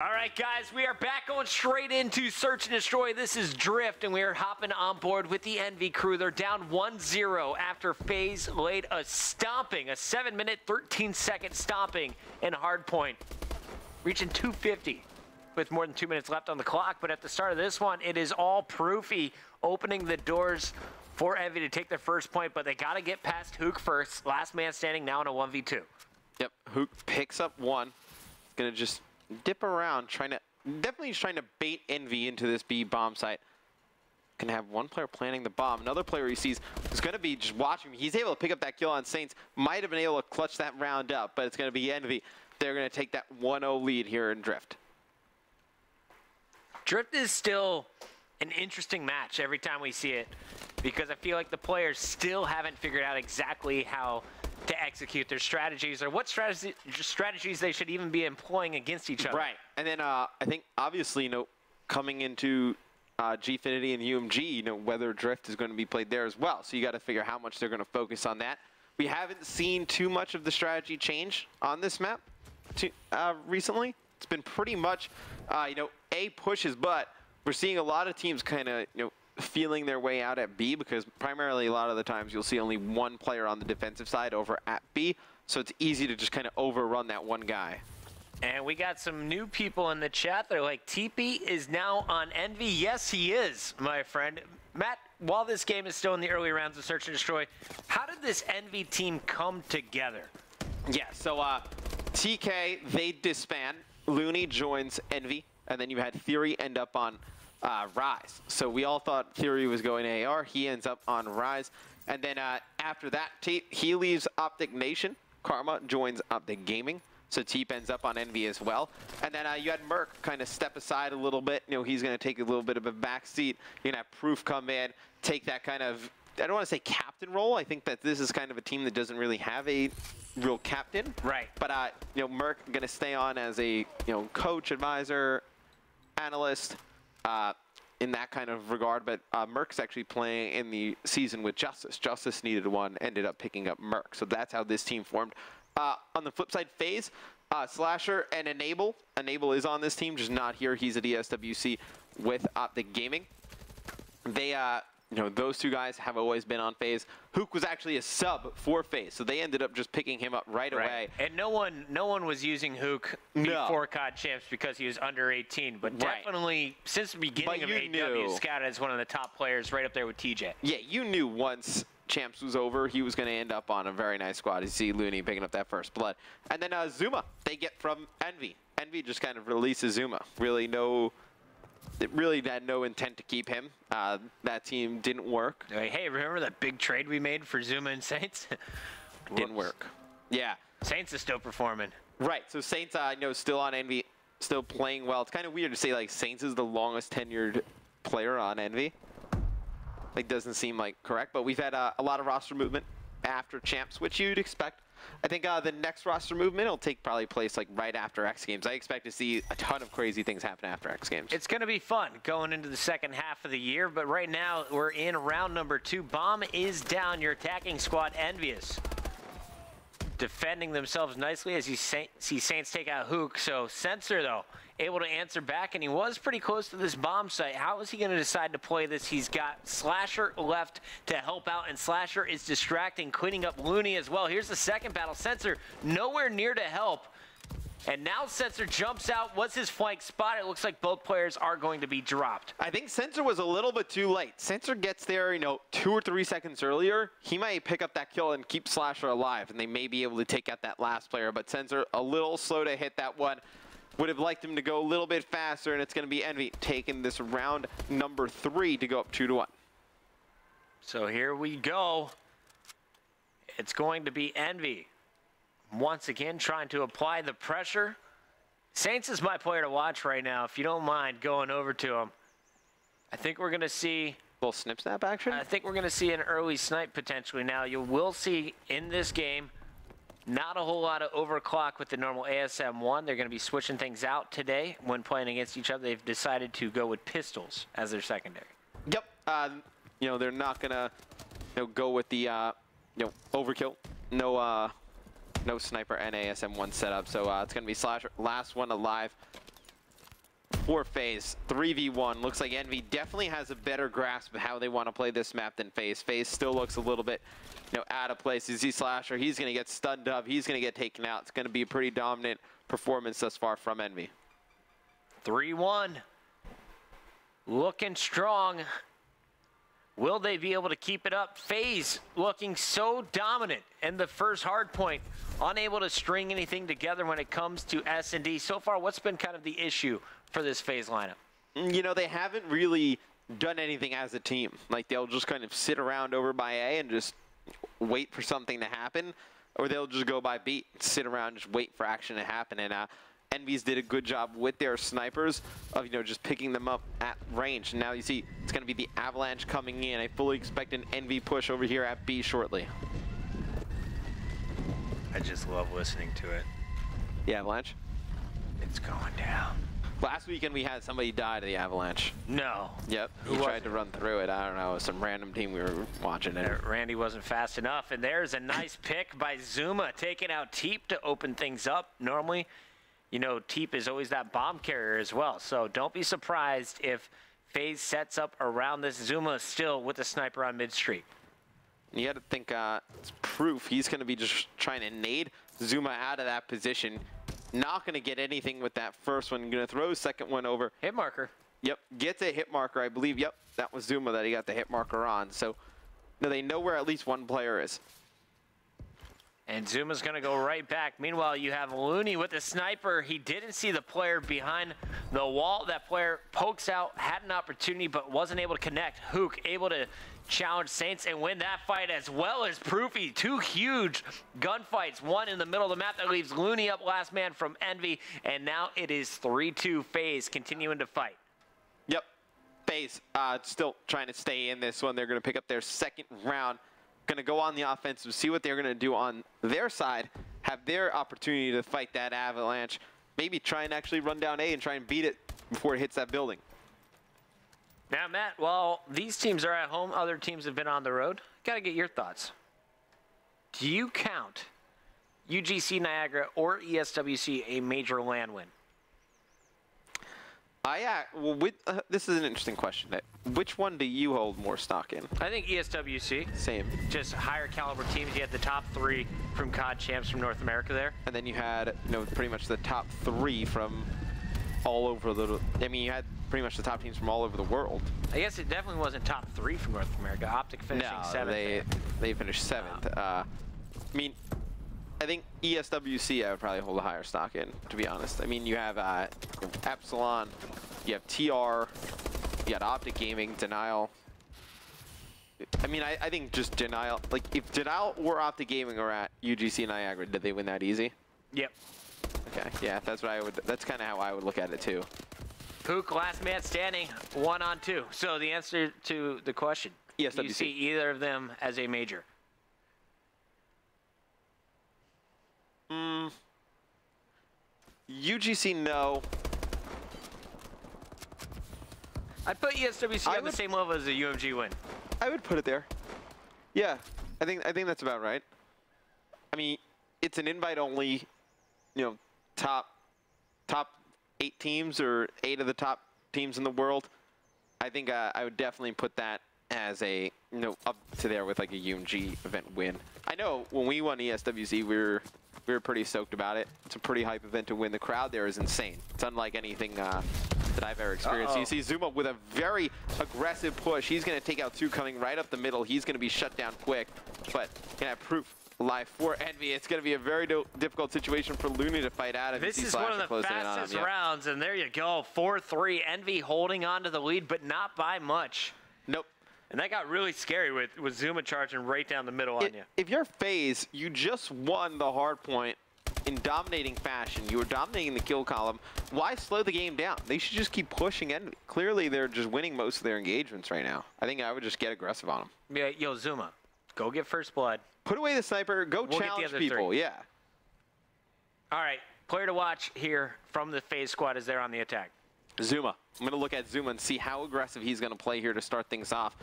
All right, guys, we are back going straight into Search and Destroy. This is Drift, and we are hopping on board with the Envy crew. They're down 1-0 after Faze laid a stomping, a 7-minute, 13-second stomping in Hardpoint, reaching 250 with more than 2 minutes left on the clock. But at the start of this one, it is all Proofy opening the doors for Envy to take their first point, but they got to get past Hook first. Last man standing now in a 1v2. Yep, Hook picks up one. Gonna just dip around, definitely trying to bait Envy into this B bomb site. Can have one player planting the bomb. Another player he sees is going to be just watching. He's able to pick up that kill on Saints. Might have been able to clutch that round up, but it's going to be Envy. They're going to take that 1-0 lead here in Drift. Drift is still an interesting match every time we see it, because I feel like the players still haven't figured out exactly how to execute their strategies, or what strategies they should even be employing against each other. Right, and then I think obviously, coming into Gfinity and UMG, whether Drift is going to be played there as well. So you got to figure how much they're going to focus on that. We haven't seen too much of the strategy change on this map recently. It's been pretty much, A pushes, but we're seeing a lot of teams kind of, feeling their way out at B, because primarily a lot of the times you'll see only one player on the defensive side over at B, so it's easy to just kind of overrun that one guy. And we got some new people in the chat. They're like, TP is now on Envy. Yes, he is, my friend. Matt, while this game is still in the early rounds of Search and Destroy, how did this Envy team come together? Yeah, so TK, they disband. Looney joins Envy, and then you had Theory end up on Rise. So we all thought Theory was going to AR. He ends up on Rise. And then after that, he leaves Optic Nation. Karma joins Optic Gaming. So Teep ends up on Envy as well. And then you had Merc kind of step aside a little bit. He's going to take a little bit of a back seat. You're going to have Proof come in, take that kind of, I don't want to say captain role. I think that this is kind of a team that doesn't really have a real captain. Right. But, Merc going to stay on as a, coach, advisor, analyst, in that kind of regard. But Merc's actually playing in the season with Justice. Justice needed one, ended up picking up Merc. So that's how this team formed. On the flip side, Faze, Slasher, and Enable. Enable is on this team, just not here. He's at ESWC with Optic Gaming. They, those two guys have always been on Faze. Hook was actually a sub for Faze, so they ended up just picking him up right away. And no one was using Hook before COD Champs because he was under 18, but definitely since the beginning of AW, scouted as one of the top players, right up there with TJ. Yeah, you knew once Champs was over, he was going to end up on a very nice squad. You see Looney picking up that first blood. And then Zuma, they get from Envy. Envy just kind of releases Zuma. It really had no intent to keep him. That team didn't work. Hey, remember that big trade we made for Zuma and Saints? Didn't work. Yeah. Saints is still performing. Right, so Saints, still on Envy, still playing well. It's kind of weird to say, Saints is the longest tenured player on Envy. Doesn't seem correct, but we've had a lot of roster movement after Champs, which you'd expect. I think the next roster movement will take probably place right after X Games. I expect to see a ton of crazy things happen after X Games. It's going to be fun going into the second half of the year, but right now we're in round number 2. Bomb is down. Your attacking squad, Envious, defending themselves nicely as you see Saints take out Hook. So Sensor, though, able to answer back, and he was pretty close to this bomb site. How is he going to decide to play this? He's got Slasher left to help out, and Slasher is distracting, cleaning up Looney as well. Here's the second battle. Sensor nowhere near to help, and now Sensor jumps out. What's his flank spot? It looks like both players are going to be dropped. I think Sensor was a little bit too late. Sensor gets there, 2 or 3 seconds earlier. He might pick up that kill and keep Slasher alive, and they may be able to take out that last player, but Sensor a little slow to hit that one. Would have liked him to go a little bit faster, and it's going to be Envy taking this round number 3 to go up 2-1. So here we go. It's going to be Envy once again trying to apply the pressure. Saints is my player to watch right now, if you don't mind going over to him. I think we're going to see a little snip snap action. I think we're going to see an early snipe potentially. Now, you will see in this game not a whole lot of overclock with the normal ASM-1. They're going to be switching things out today when playing against each other. They've decided to go with pistols as their secondary. Yep. They're not going to go with the overkill. No sniper and ASM-1 setup. So it's going to be Slasher, last one alive. for Faze. 3v1. Looks like Envy definitely has a better grasp of how they want to play this map than Faze. Faze still looks a little bit, out of place. Is he Slasher? He's going to get stunned up. He's going to get taken out. It's going to be a pretty dominant performance thus far from Envy. 3-1. Looking strong. Will they be able to keep it up? Faze looking so dominant in the first hard point. Unable to string anything together when it comes to S&D. So far, what's been kind of the issue for this Faze lineup? They haven't really done anything as a team. Like, they'll just kind of sit around over by A and just wait for something to happen. Or they'll just go by B, sit around, just wait for action to happen. And Envy's did a good job with their snipers of, just picking them up at range. And now you see it's going to be the Avalanche coming in. I fully expect an Envy push over here at B shortly. I just love listening to it. The Avalanche? It's going down. Last weekend we had somebody die to the Avalanche. No. Yep. He tried to run through it. I don't know. Some random team we were watching it. Randy wasn't fast enough. And there's a nice pick by Zuma, taking out Teep to open things up. Normally, Teep is always that bomb carrier as well. So don't be surprised if Faze sets up around this. Zuma still with the sniper on mid-street. You got to think it's proof. He's going to be just trying to nade Zuma out of that position. Not going to get anything with that first one. Going to throw his second one over. Hit marker. Yep. Gets a hit marker, I believe. Yep. That was Zuma that he got the hit marker on. So they know where at least one player is. And Zuma's going to go right back. Meanwhile, you have Looney with the sniper. He didn't see the player behind the wall. That player pokes out, had an opportunity, but wasn't able to connect. Hook able to challenge Saints and win that fight, as well as Proofy. Two huge gunfights. One in the middle of the map that leaves Looney up, last man from Envy. And now it is 3-2 Faze continuing to fight. Yep. Faze still trying to stay in this one. They're going to pick up their second round. Going to go on the offensive, see what they're going to do on their side, have their opportunity to fight that Avalanche, maybe try and actually run down A and try and beat it before it hits that building. Now, Matt, while these teams are at home, other teams have been on the road. Got to get your thoughts. Do you count UGC Niagara or ESWC a major land win? This is an interesting question. Which one do you hold more stock in? I think ESWC. Same. Just higher caliber teams. You had the top 3 from COD champs from North America there. And then you had, pretty much the top 3 from all over the, you had pretty much the top teams from all over the world. I guess it definitely wasn't top 3 from North America. Optic finishing 7th. They finished 7th. I think ESWC I would probably hold a higher stock in, to be honest. You have Epsilon, you have TR, you got Optic Gaming, Denial. I think just Denial, if Denial or Optic Gaming are at UGC Niagara, did they win that easy? Yep. Okay, yeah, that's kind of how I would look at it too. Pook, last man standing, 1-on-2. So the answer to the question, ESWC. Do you see either of them as a major? UGC, no. I'd put ESWC on the same level as a UMG win. I would put it there. Yeah, I think that's about right. It's an invite-only, top 8 teams or 8 of the top teams in the world. I think I would definitely put that as a up to there with like a UMG event win. I know when we won ESWC, we were pretty stoked about it. It's a pretty hype event to win. The crowd there is insane. It's unlike anything that I've ever experienced. You see Zuma with a very aggressive push. He's going to take out 2 coming right up the middle. He's going to be shut down quick, but gonna have proof live for Envy. It's going to be a very difficult situation for Looney to fight out of. This is one of the fastest rounds, and there you go, 4-3. Envy holding on to the lead, but not by much. Nope. And that got really scary with Zuma charging right down the middle on you. If you're Faze, you just won the hard point in dominating fashion. You were dominating the kill column. Why slow the game down? They should just keep pushing Envy. Clearly, they're just winning most of their engagements right now. I think I would just get aggressive on them. Yeah, yo, Zuma, go get first blood. Put away the sniper. Go challenge people. 3. Yeah. All right, player to watch here from the Faze squad as they're on the attack. Zuma. I'm going to look at Zuma and see how aggressive he's going to play here to start things off.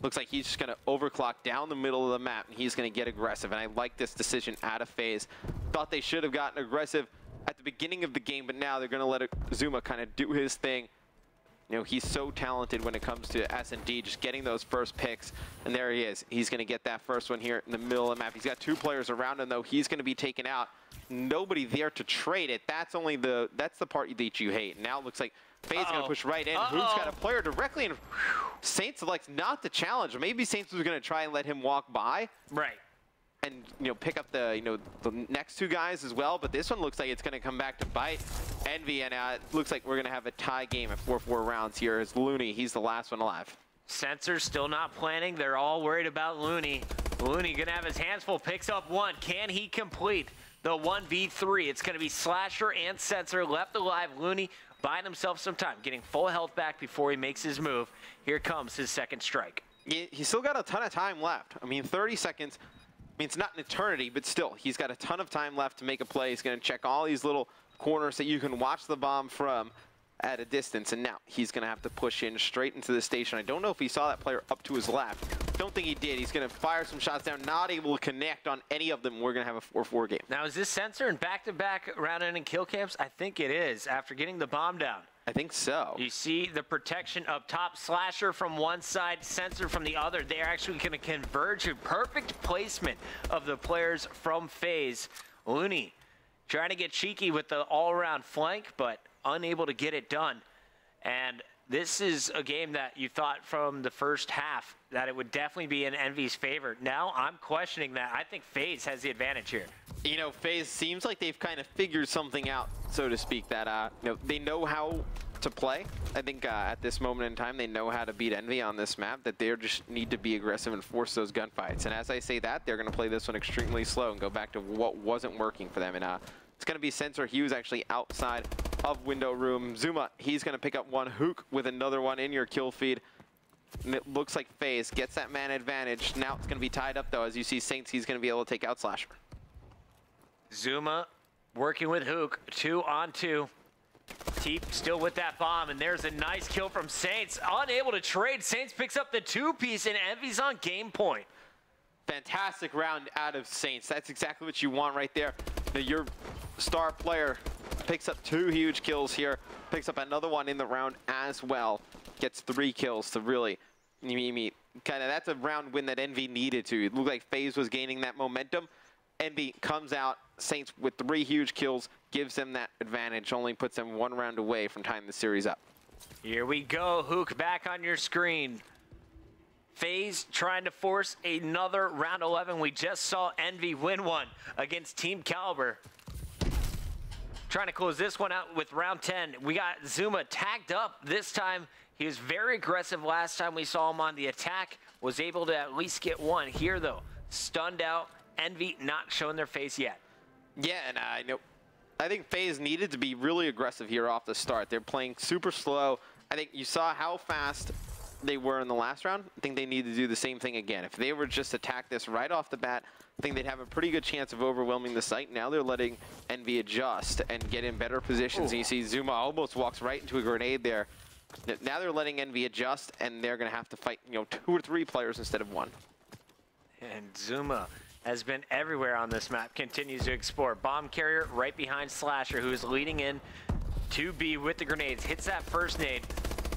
Looks like he's just going to overclock down the middle of the map, and he's going to get aggressive. And I like this decision out of Faze. Thought they should have gotten aggressive at the beginning of the game, but now they're going to let Zuma kind of do his thing. You know, he's so talented when it comes to S&D, just getting those first picks. And there he is. He's going to get that first one here in the middle of the map. He's got 2 players around him, though. He's going to be taken out. Nobody there to trade it. That's the part that you hate. Now it looks like Faze is going to push right in. Hook's got a player directly in. Saints elects not to challenge. Maybe Saints was going to try and let him walk by. Right. And, you know, pick up the next 2 guys as well. But this one looks like it's going to come back to bite Envy. And it looks like we're going to have a tie game at 4-4 rounds here. As Looney, he's the last one alive. Sensor still not planning. They're all worried about Looney. Looney going to have his hands full. Picks up 1. Can he complete the 1v3? It's going to be Slasher and Sensor left alive. Looney buying himself some time, getting full health back before he makes his move. Here comes his second strike. He's still got a ton of time left. I mean, 30 seconds. I mean, it's not an eternity, but still, he's got a ton of time left to make a play. He's going to check all these little corners that you can watch the bomb from at a distance, and now he's going to have to push in straight into the station. I don't know if he saw that player up to his left. Don't think he did. He's going to fire some shots down, not able to connect on any of them. We're going to have a 4-4 game. Now, is this Sensor in back-to-back round-ending kill camps? I think it is, after getting the bomb down. I think so. You see the protection up top, Slasher from one side, Sensor from the other. They are actually going to converge. A perfect placement of the players from Faze. Looney trying to get cheeky with the all-around flank, but unable to get it done. And this is a game that you thought from the first half that it would definitely be in Envy's favor. Now I'm questioning that. I think Faze has the advantage here. You know, Faze seems like they've kind of figured something out, so to speak, that you know, they know how to play. I think at this moment in time, they know how to beat Envy on this map, that they just need to be aggressive and force those gunfights. And as I say that, they're going to play this one extremely slow and go back to what wasn't working for them. And it's going to be Sensor. He was actually outside of window room. Zuma, he's going to pick up 1. Hook with another one in your kill feed. And it looks like Faze gets that man advantage. Now it's going to be tied up, though. As you see Saints, he's going to be able to take out Slasher. Zuma working with Hook, 2-on-2. Teep still with that bomb, and there's a nice kill from Saints. Unable to trade. Saints picks up the 2-piece, and Envy's on game point. Fantastic round out of Saints. That's exactly what you want right there. Your star player picks up 2 huge kills here. Picks up another one in the round as well. Gets 3 kills to really kind of, that's a round win that Envy needed to. It looked like Faze was gaining that momentum. Envy comes out, Saints with 3 huge kills, gives them that advantage, only puts them 1 round away from tying the series up. Here we go, Hook back on your screen. Faze trying to force another round 11. We just saw Envy win one against Team Caliber. Trying to close this one out with round 10. We got Zuma tagged up this time. He was very aggressive last time we saw him on the attack. Was able to at least get 1. Here, though, stunned out. Envy not showing their face yet. Yeah, and I think Faze needed to be really aggressive here off the start. They're playing super slow. I think you saw how fast they were in the last round. I think they need to do the same thing again. If they were just attack this right off the bat, I think they'd have a pretty good chance of overwhelming the site. Now they're letting Envy adjust and get in better positions. And you see Zuma almost walks right into a grenade there. Now they're letting Envy adjust, and they're going to have to fight, 2 or 3 players instead of 1. And Zuma has been everywhere on this map, continues to explore. Bomb carrier right behind Slasher, who is leading in to B with the grenades. Hits that first nade.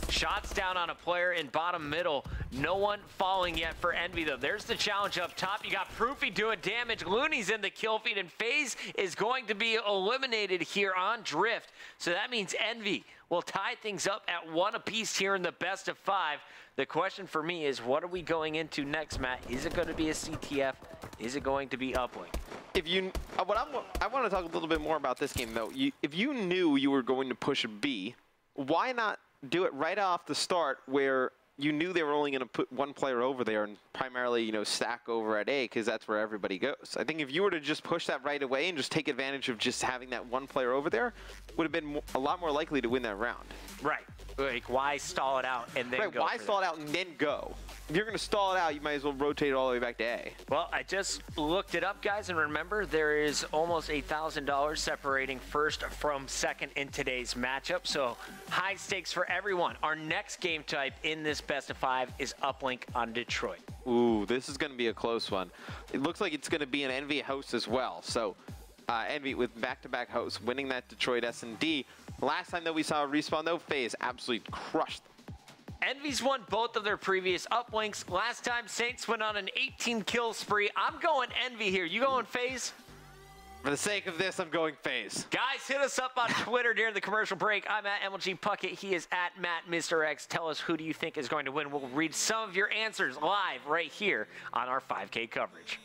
Shots down on a player in bottom middle. No one falling yet for Envy, though. There's the challenge up top. You got Proofy doing damage. Looney's in the kill feed, and Faze is going to be eliminated here on Drift. So that means Envy will tie things up at 1 apiece here in the best of 5. The question for me is, what are we going into next, Matt? Is it going to be a CTF? Is it going to be uplink? If you, I want to talk a little bit more about this game, though. If you knew you were going to push B, why not do it right off the start where you knew they were only going to put 1 player over there and primarily, stack over at A, because that's where everybody goes. I think if you were to just push that right away and just take advantage of just having that 1 player over there, would have been a lot more likely to win that round. Right. Like, why stall it out and then go? Why stall it out and then go? If you're going to stall it out, you might as well rotate it all the way back to A. Well, I just looked it up, guys, and remember, there is almost $8,000 separating first from second in today's matchup, so high stakes for everyone. Our next game type in this best of 5 is uplink on Detroit. Ooh, this is going to be a close one. It looks like it's going to be an Envy host as well, so Envy with back-to-back hosts, winning that Detroit S&D. Last time that we saw a respawn, though, Faze absolutely crushed them. Envy's won both of their previous uplinks. Last time, Saints went on an 18-kill spree. I'm going Envy here. You going Faze? For the sake of this, I'm going Faze. Guys, hit us up on Twitter during the commercial break. I'm at MLG Puckett. He is at Matt Mr. X. Tell us who do you think is going to win. We'll read some of your answers live right here on our 5K coverage.